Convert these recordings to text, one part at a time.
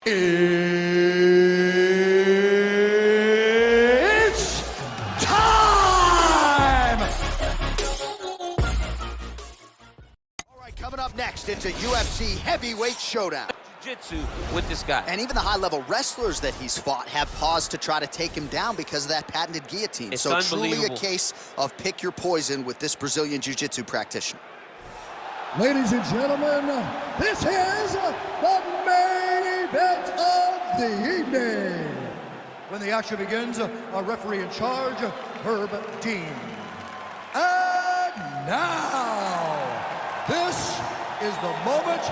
It's time! All right, coming up next, it's a UFC heavyweight showdown. Jiu-jitsu with this guy. And even the high-level wrestlers that he's fought have paused to try to take him down because of that patented guillotine. It's so truly a unbelievable. case of pick your poison with this Brazilian jiu-jitsu practitioner. Ladies and gentlemen, this is the main event of the evening. When the action begins, our referee in charge, Herb Dean. And now, this is the moment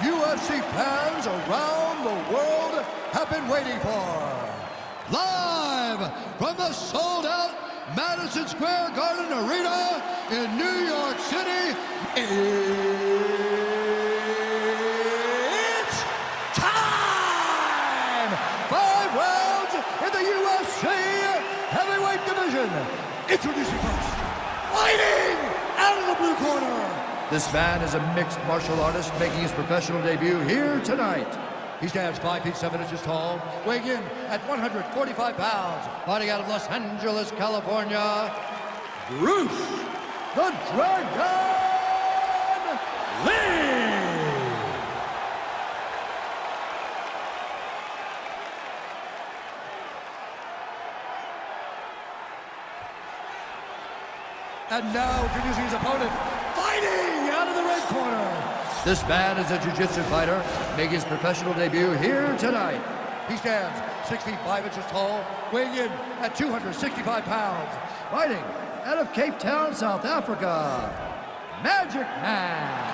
UFC fans around the world have been waiting for. Live from the sold-out Madison Square Garden Arena in New York City, it's time! 5 rounds in the UFC heavyweight division. Introducing first, fighting out of the blue corner. This man is a mixed martial artist making his professional debut here tonight. He stands 5 feet 7 inches tall, weighing in at 145 pounds, fighting out of Los Angeles, California, Bruce the Dragon Lee! And now introducing his opponent, fighting out of the red corner. This man is a jiu-jitsu fighter making his professional debut here tonight. He stands 6 feet 5 inches tall, weighing in at 265 pounds, fighting out of Cape Town, South Africa, Magic Man.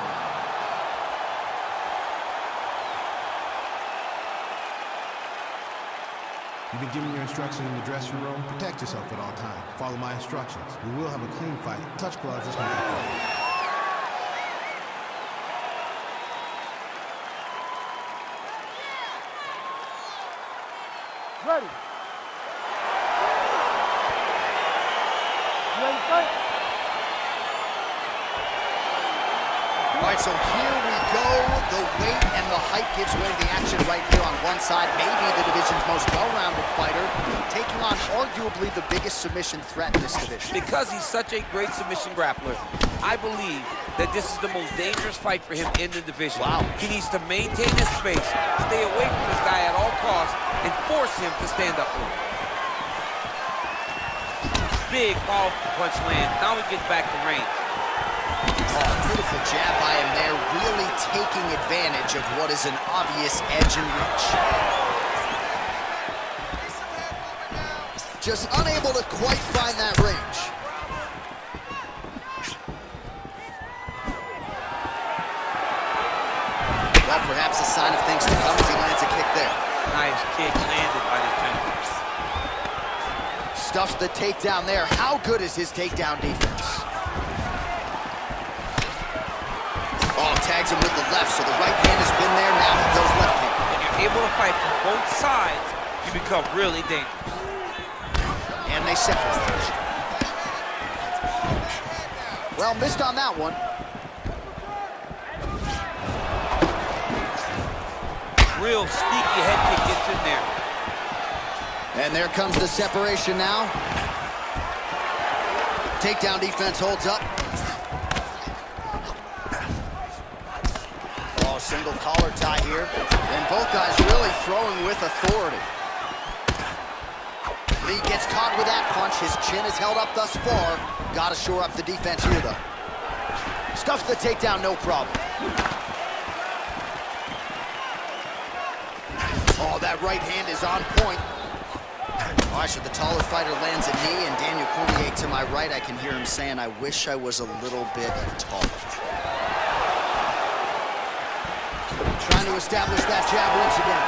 You've been given your instructions in the dressing room. Protect yourself at all times. Follow my instructions. We will have a clean fight. Touch gloves this microphone. Ready. Ready to fight? All right, so here we go. The weight and the height gives way to the action right here on one side. Maybe the division's most well-rounded fighter, taking on arguably the biggest submission threat in this division. Because he's such a great submission grappler, I believe that this is the most dangerous fight for him in the division. Wow. He needs to maintain his space, stay away from this guy at all costs, and force him to stand up for him. Big, powerful punch lands. Now he gets back to range. Oh, beautiful jab by him there, really taking advantage of what is an obvious edge and reach. Just unable to quite find that range. Well, perhaps a sign of things to come as he lands a kick there. Nice kick landed by the defender. Stuffs the takedown there. How good is his takedown defense? Oh, tags him with the left, so the right hand has been there, now he goes left hand. When you're able to fight from both sides, you become really dangerous. And they separate. Well, missed on that one. Real sneaky head kick gets in there. And there comes the separation now. Takedown defense holds up. Oh, single collar tie here. And both guys really throwing with authority. Lee gets caught with that punch. His chin is held up thus far. Got to shore up the defense here, though. Stuffs the takedown, no problem. Oh, that right hand is on point. All right, so the taller fighter lands a knee, and Daniel Cormier to my right, I can hear him saying, I wish I was a little bit taller. Trying to establish that jab once again.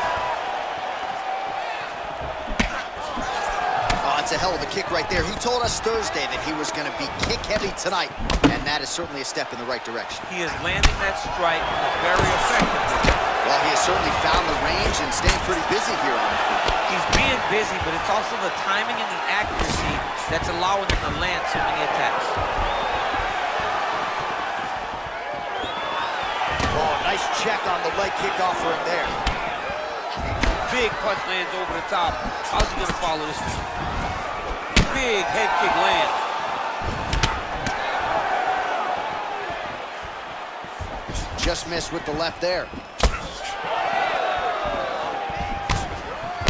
Oh, it's a hell of a kick right there. He told us Thursday that he was going to be kick-heavy tonight, and that is certainly a step in the right direction. He is landing that strike very effectively. Well, he has certainly found the range and staying pretty busy here on the feet. He's being busy, but it's also the timing and the accuracy that's allowing him to land so many attacks. Oh, nice check on the leg kickoff for him there. Big punch lands over the top. How's he gonna follow this one? Big head kick lands. Just missed with the left there.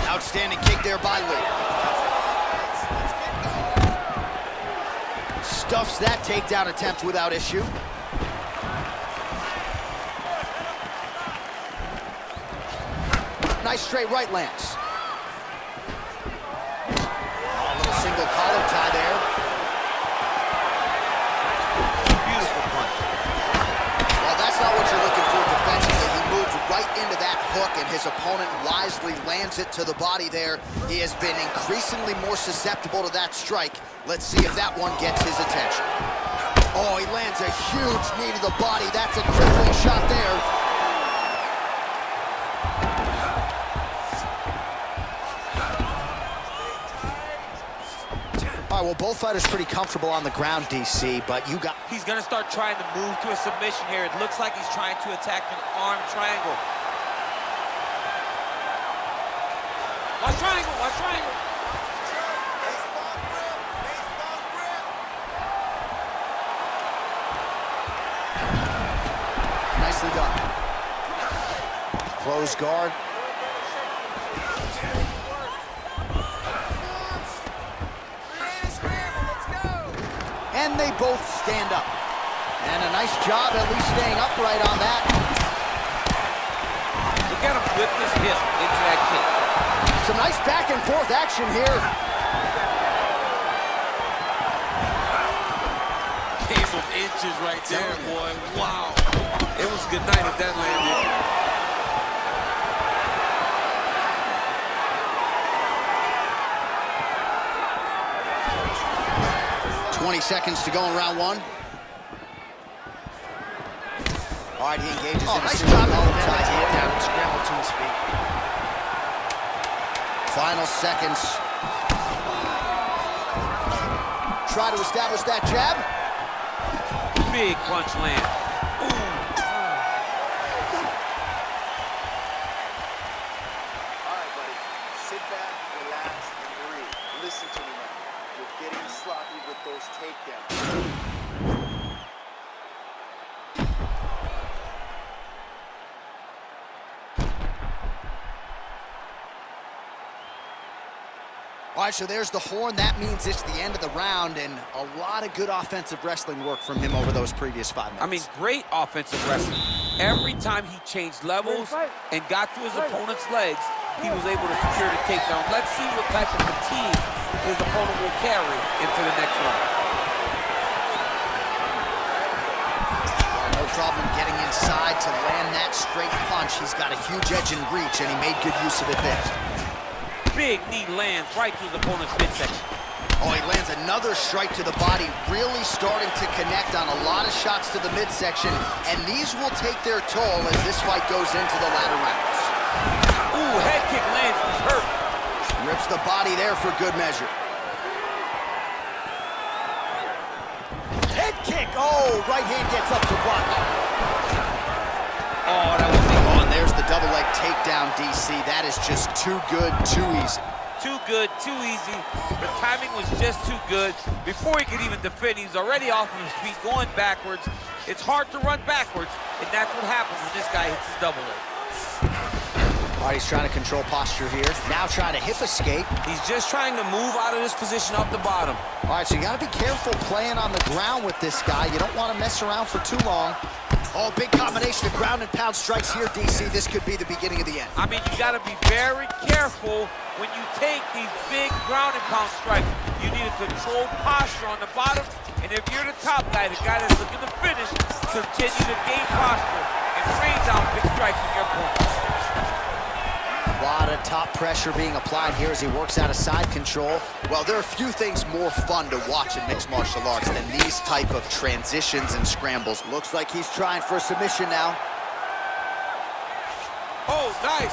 Outstanding kick there by Lee. Stuffs that takedown attempt without issue. Nice straight right lands. Oh, a little single collar tie there. Beautiful punch. Well, that's not what you're looking for defensively. He moved right into that hook, and his opponent wisely lands it to the body there. He has been increasingly more susceptible to that strike. Let's see if that one gets his attention. Oh, he lands a huge knee to the body. That's a crippling shot there. All right, well, both fighters pretty comfortable on the ground, DC, but you got... He's gonna start trying to move to a submission here. It looks like he's trying to attack an arm triangle. Watch triangle, watch triangle. Nicely done. Close guard. And they both stand up. And a nice job at least staying upright on that. Look at him whip his hip into that kick. Some nice back and forth action here. Came from inches right there, boy. Wow. It was good night if that landed. 20 seconds to go in round one. All right, he engages in nice a job tie here. down and scramble to his feet. Final seconds. Try to establish that jab. Big punch land. Ooh. All right, buddy. Sit back, relax, and breathe. Listen to me now. You're getting sloppy with those takedowns. All right, so there's the horn. That means it's the end of the round, and a lot of good offensive wrestling work from him over those previous 5 minutes. I mean, great offensive wrestling. Every time he changed levels and got to his opponent's legs, he was able to secure the takedown. Let's see what type of fatigue his opponent will carry into the next round. No problem getting inside to land that straight punch. He's got a huge edge and reach, and he made good use of it there. Big knee lands right to his opponent's midsection. Oh, he lands another strike to the body, really starting to connect on a lot of shots to the midsection, and these will take their toll as this fight goes into the latter rounds. Ooh, head kick lands, he's hurt. Rips the body there for good measure. Head kick! Oh, right hand gets up to block. Oh, that was on. There's the double leg takedown, DC. That is just too good, too easy. Too good, too easy. The timing was just too good. Before he could even defend, he's already off of his feet, going backwards. It's hard to run backwards, and that's what happens when this guy hits his double leg. All right, he's trying to control posture here. Now trying to hip escape. He's just trying to move out of this position off the bottom. All right, so you got to be careful playing on the ground with this guy. You don't want to mess around for too long. Oh, big combination of ground and pound strikes here, DC. This could be the beginning of the end. I mean, you got to be very careful when you take these big ground and pound strikes. You need to control posture on the bottom, and if you're the top guy, the guy that's looking to finish, continue to gain posture and rain down big strikes on your opponent. A lot of top pressure being applied here as he works out of side control. Well, there are few things more fun to watch in mixed martial arts than these type of transitions and scrambles. Looks like he's trying for a submission now. Oh, nice.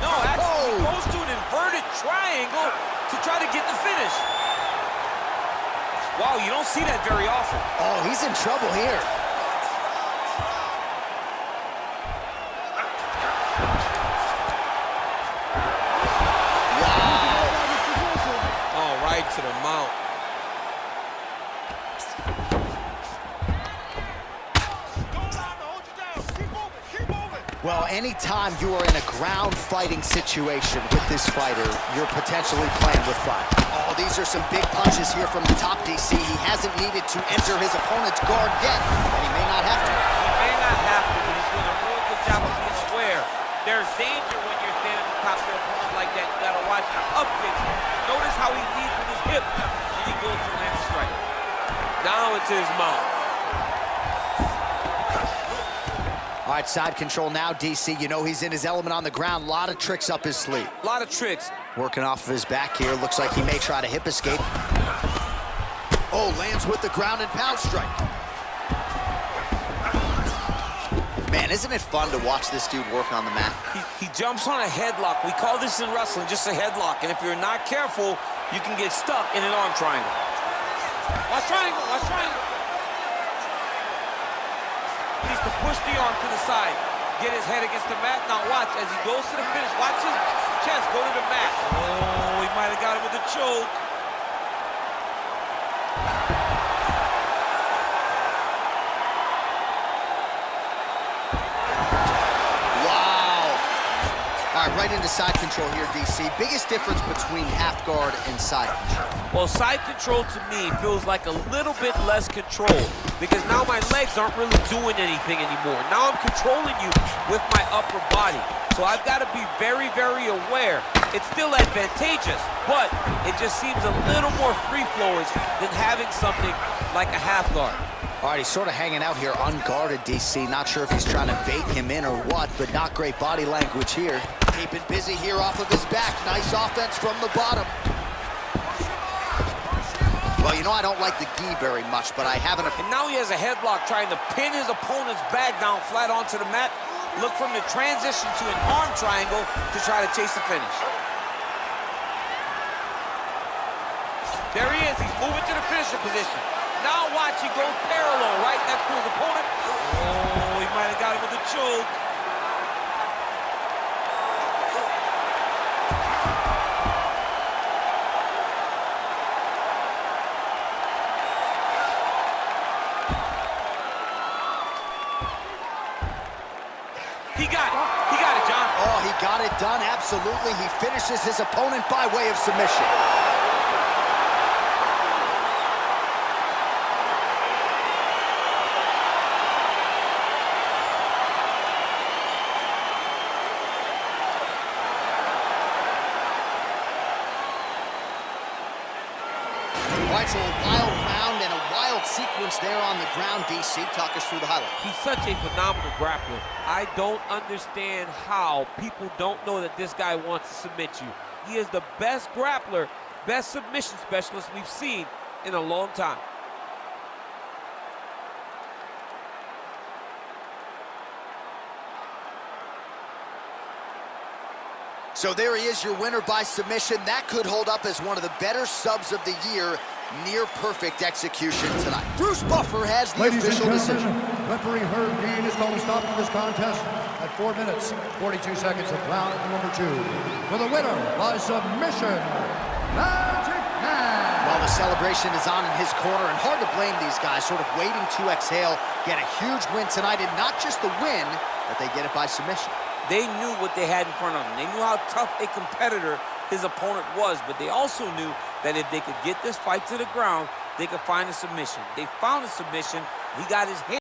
No, actually, he goes to an inverted triangle to try to get the finish. Wow, you don't see that very often. Oh, he's in trouble here. Well, anytime you are in a ground fighting situation with this fighter, you're potentially playing with fire. Oh, these are some big punches here from the top, DC. He hasn't needed to enter his opponent's guard yet, and he may not have to. He may not have to, but he's doing a real good job of being aware. There's danger when you're standing on top of your opponent like that. You gotta watch the up kick. Notice how he leads with his hip, and he goes to land strike. Now it's his mouth. All right, side control now, DC. You know he's in his element on the ground. A lot of tricks up his sleeve. A lot of tricks. Working off of his back here. Looks like he may try to hip escape. Oh, lands with the ground and pound strike. Man, isn't it fun to watch this dude work on the mat? He jumps on a headlock. We call this in wrestling just a headlock. And if you're not careful, you can get stuck in an arm triangle. Watch triangle, watch triangle. He needs to push the arm to the side. Get his head against the mat. Now watch, as he goes to the finish, watch his chest go to the mat. Oh, he might have got him with a choke. All right, right into side control here, DC. Biggest difference between half guard and side control? Well, side control to me feels like a little bit less control because now my legs aren't really doing anything anymore. Now I'm controlling you with my upper body. So I've got to be very, very aware. It's still advantageous, but it just seems a little more free-flowing than having something like a half guard. All right, he's sort of hanging out here unguarded, DC. Not sure if he's trying to bait him in or what, but not great body language here. Keeping busy here off of his back. Nice offense from the bottom. Well, you know I don't like the gi very much, but I haven't... And now he has a headlock trying to pin his opponent's back down flat onto the mat. Look from the transition to an arm triangle to try to chase the finish. There he is. He's moving to the finisher position. Now watch, he goes parallel right next to his opponent. Oh, he might have got him with a choke. He got it, John. Oh, he got it done, absolutely. He finishes his opponent by way of submission. All right, so a wild round and a wild sequence there on the ground, DC. Talk us through the highlight. He's such a phenomenal grappler. I don't understand how people don't know that this guy wants to submit you. He is the best grappler, best submission specialist we've seen in a long time. So there he is, your winner by submission. That could hold up as one of the better subs of the year. Near perfect execution tonight. Bruce Buffer has the official decision. Referee Herb Dean is calling a stop to this contest at 4 minutes, 42 seconds of round number 2. For the winner by submission, Magic Man. Well, the celebration is on in his corner, and hard to blame these guys, sort of waiting to exhale, get a huge win tonight, and not just the win, but they get it by submission. They knew what they had in front of them. They knew how tough a competitor his opponent was, but they also knew that if they could get this fight to the ground, they could find a submission. They found a submission. He got his hand.